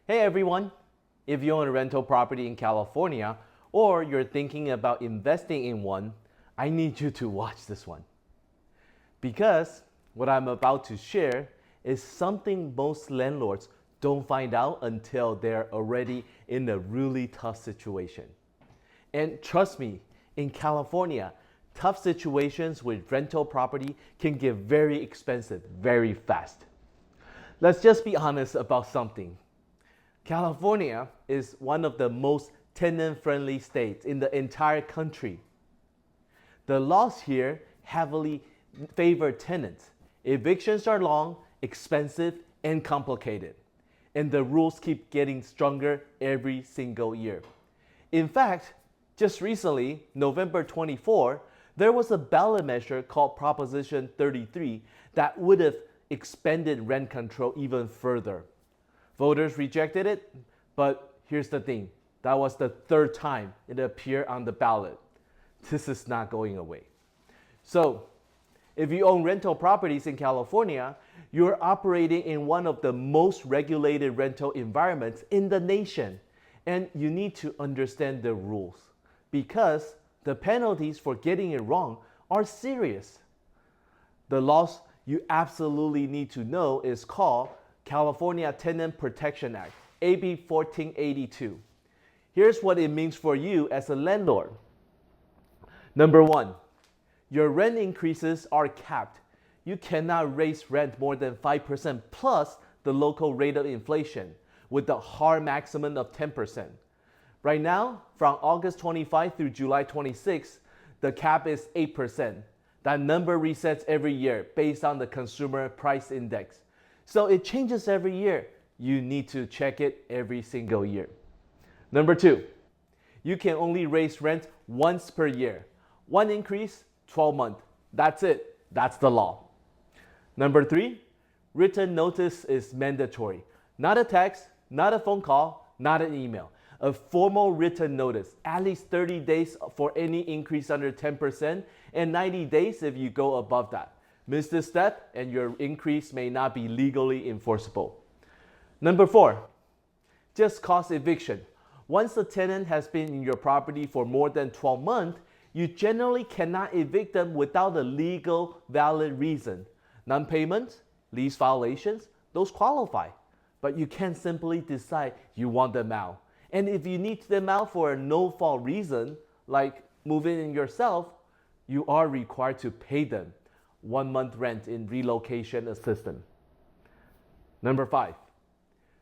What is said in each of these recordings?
Hey everyone! If you own a rental property in California or you're thinking about investing in one, I need you to watch this one. Because what I'm about to share is something most landlords don't find out until they're already in a really tough situation. And trust me, in California, tough situations with rental property can get very expensive very fast. Let's just be honest about something. California is one of the most tenant-friendly states in the entire country. The laws here heavily favor tenants. Evictions are long, expensive, and complicated. And the rules keep getting stronger every single year. In fact, just recently, November 24, there was a ballot measure called Proposition 33 that would have expanded rent control even further. Voters rejected it, but here's the thing. That was the third time it appeared on the ballot. This is not going away. So, if you own rental properties in California, you're operating in one of the most regulated rental environments in the nation. And you need to understand the rules because the penalties for getting it wrong are serious. The laws you absolutely need to know is called California Tenant Protection Act, AB 1482. Here's what it means for you as a landlord. Number one, your rent increases are capped. You cannot raise rent more than 5% plus the local rate of inflation with a hard maximum of 10%. Right now, from August 25 through July 26, the cap is 8%. That number resets every year based on the Consumer Price Index. So it changes every year. You need to check it every single year. Number two, you can only raise rent once per year. One increase, 12 months. That's it. That's the law. Number three, written notice is mandatory. Not a text, not a phone call, not an email. A formal written notice, at least 30 days for any increase under 10% and 90 days if you go above that. Miss this step and your increase may not be legally enforceable. Number four, just cause eviction. Once the tenant has been in your property for more than 12 months, you generally cannot evict them without a legal valid reason. Non-payment, lease violations, those qualify. But you can't simply decide you want them out. And if you need them out for a no-fault reason, like moving in yourself, you are required to pay them 1 month rent in relocation assistance. Number five,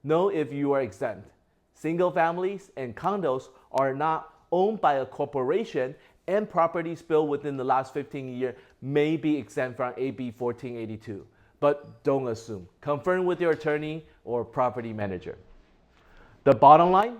know if you are exempt. Single families and condos are not owned by a corporation and properties built within the last 15 years may be exempt from AB 1482. But don't assume. Confirm with your attorney or property manager. The bottom line,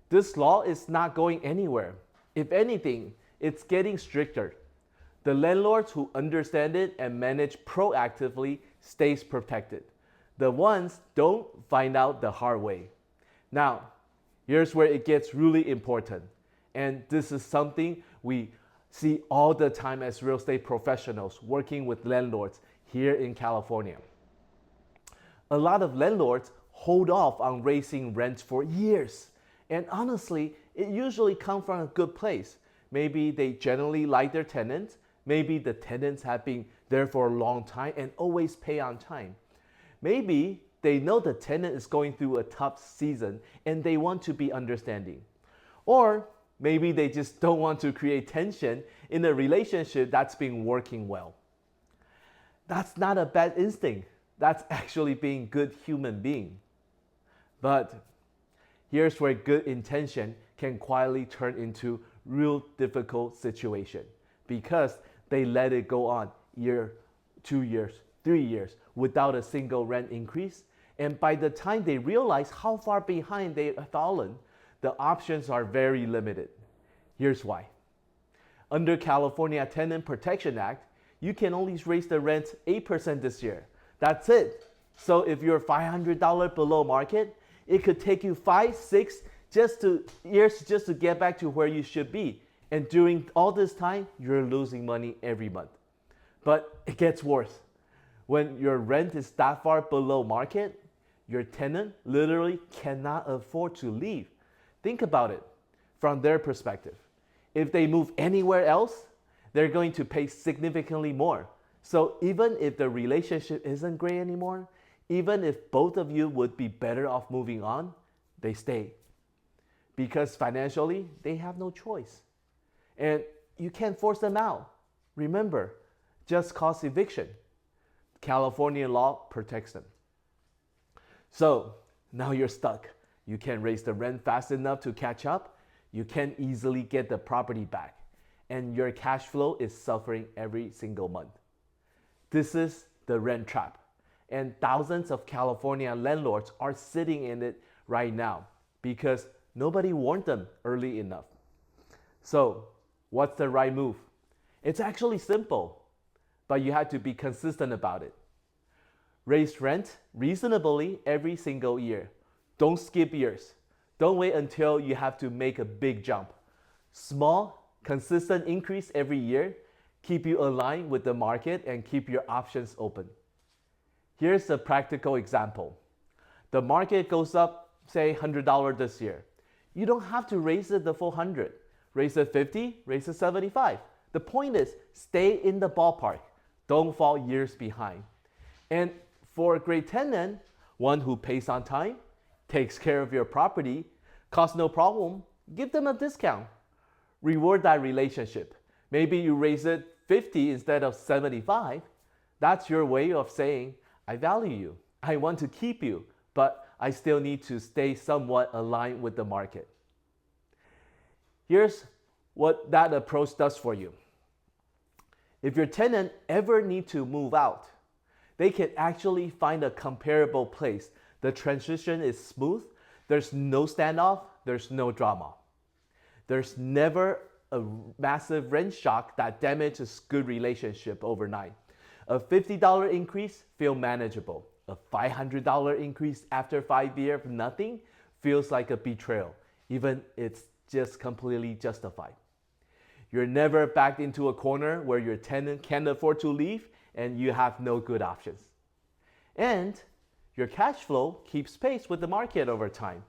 this law is not going anywhere. If anything, it's getting stricter. The landlords who understand it and manage proactively stays protected. The ones don't find out the hard way. Now, here's where it gets really important. And this is something we see all the time as real estate professionals working with landlords here in California. A lot of landlords hold off on raising rents for years. And honestly, it usually comes from a good place. Maybe they generally like their tenants. Maybe the tenants have been there for a long time and always pay on time. Maybe they know the tenant is going through a tough season and they want to be understanding. Or maybe they just don't want to create tension in a relationship that's been working well. That's not a bad instinct. That's actually being a good human being. But here's where good intention can quietly turn into real difficult situation because they let it go on year, 2 years, 3 years without a single rent increase. And by the time they realize how far behind they have fallen, the options are very limited. Here's why. Under California Tenant Protection Act, you can only raise the rent 8% this year. That's it. So if you're $500 below market, it could take you 5, 6 years just to get back to where you should be. And during all this time, you're losing money every month. But it gets worse. When your rent is that far below market, Your tenant literally cannot afford to leave. Think about it from their perspective. If they move anywhere else, they're going to pay significantly more. So even if the relationship isn't great anymore, even if both of you would be better off moving on, they stay. Because financially, they have no choice. And you can't force them out. Remember, just cause eviction. California law protects them. So now you're stuck. You can't raise the rent fast enough to catch up. You can't easily get the property back. And your cash flow is suffering every single month. This is the rent trap. And thousands of California landlords are sitting in it right now because nobody warned them early enough. So what's the right move? It's actually simple, but you have to be consistent about it. Raise rent reasonably every single year. Don't skip years. Don't wait until you have to make a big jump. Small, consistent increase every year keep you aligned with the market and keep your options open. Here's a practical example. The market goes up, say $100 this year. You don't have to raise it the full 100. Raise it 50, raise it 75. The point is, stay in the ballpark. Don't fall years behind. And for a great tenant, one who pays on time, takes care of your property, costs no problem, give them a discount. Reward that relationship. Maybe you raise it 50 instead of 75. That's your way of saying, I value you. I want to keep you, but I still need to stay somewhat aligned with the market. Here's what that approach does for you. If your tenant ever need to move out, they can actually find a comparable place. The transition is smooth. There's no standoff. There's no drama. There's never a massive rent shock that damages good relationship overnight. A $50 increase feels manageable. A $500 increase after 5 years of nothing feels like a betrayal, even it's just completely justified. You're never backed into a corner where your tenant can't afford to leave and you have no good options. And your cash flow keeps pace with the market over time.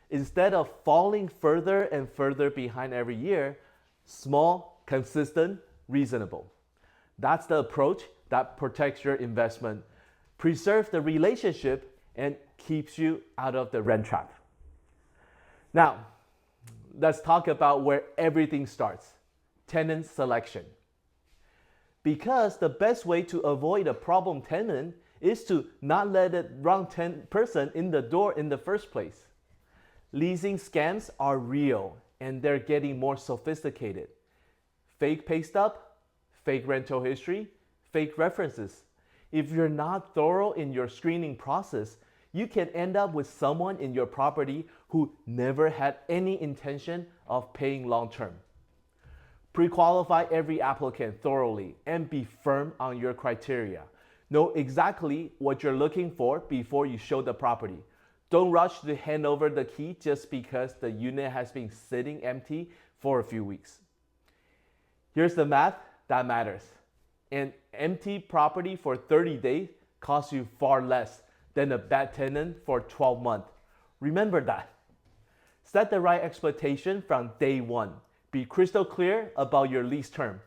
Instead of falling further and further behind every year, small, consistent, reasonable. That's the approach that protects your investment, preserves the relationship, and keeps you out of the rent trap. Now, let's talk about where everything starts, tenant selection. Because the best way to avoid a problem tenant is to not let the wrong person in the door in the first place. Leasing scams are real and they're getting more sophisticated. Fake pay stub, fake rental history, fake references. If you're not thorough in your screening process, you can end up with someone in your property who never had any intention of paying long term. Pre-qualify every applicant thoroughly and be firm on your criteria. Know exactly what you're looking for before you show the property. Don't rush to hand over the key just because the unit has been sitting empty for a few weeks. Here's the math that matters. An empty property for 30 days costs you far less than a bad tenant for 12 months. Remember that. Set the right expectation from day one. Be crystal clear about your lease term,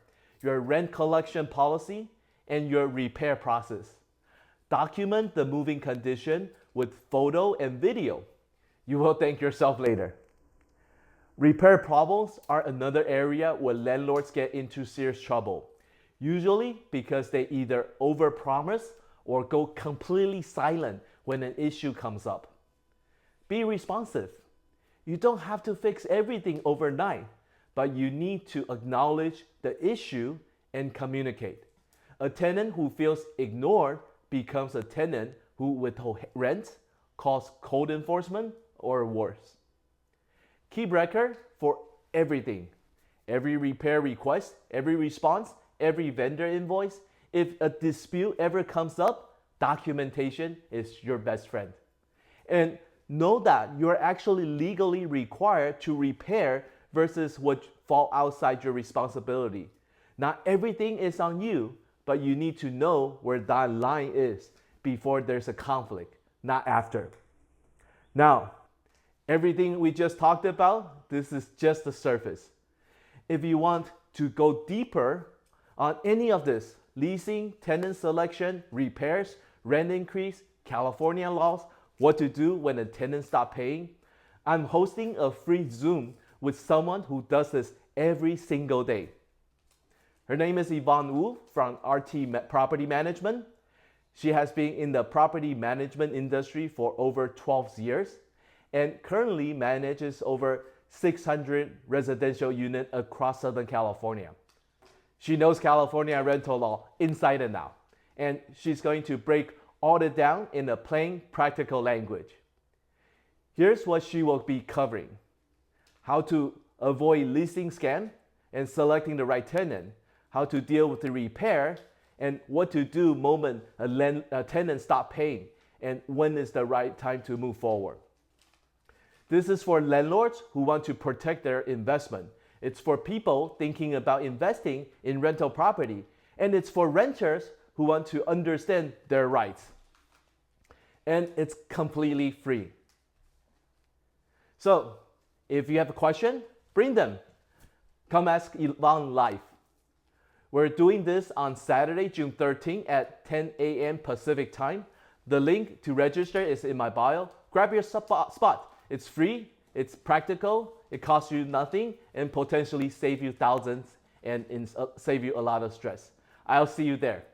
your rent collection policy, and your repair process. Document the moving condition with photo and video. You will thank yourself later. Repair problems are another area where landlords get into serious trouble, usually because they either overpromise or go completely silent when an issue comes up. Be responsive. You don't have to fix everything overnight, but you need to acknowledge the issue and communicate. A tenant who feels ignored becomes a tenant who withholds rent, calls code enforcement, or worse. Keep record for everything. Every repair request, every response, every vendor invoice. If a dispute ever comes up, documentation is your best friend. And know that you're actually legally required to repair versus what fall outside your responsibility. Not everything is on you, but you need to know where that line is before there's a conflict. not after. Now, everything we just talked about, this is just the surface. If you want to go deeper on any of this, leasing, tenant selection, repairs, rent increase, California laws, what to do when a tenant stops paying, I'm hosting a free Zoom with someone who does this every single day. Her name is Yvonne Wu from RT Property Management. She has been in the property management industry for over 12 years and currently manages over 600 residential units across Southern California. She knows California rental law inside and out, and she's going to break all it down in a plain, practical language. Here's what she will be covering: how to avoid leasing scam and selecting the right tenant, how to deal with the repair, and what to do moment a tenant stops paying, and when is the right time to move forward. This is for landlords who want to protect their investment. It's for people thinking about investing in rental property, and it's for renters who want to understand their rights. And it's completely free. So, if you have a question, bring them. Come ask Yvonne live. We're doing this on Saturday, June 13th at 10 a.m. Pacific time. The link to register is in my bio. Grab your spot. It's free, it's practical, it costs you nothing, and potentially save you thousands and save you a lot of stress. I'll see you there.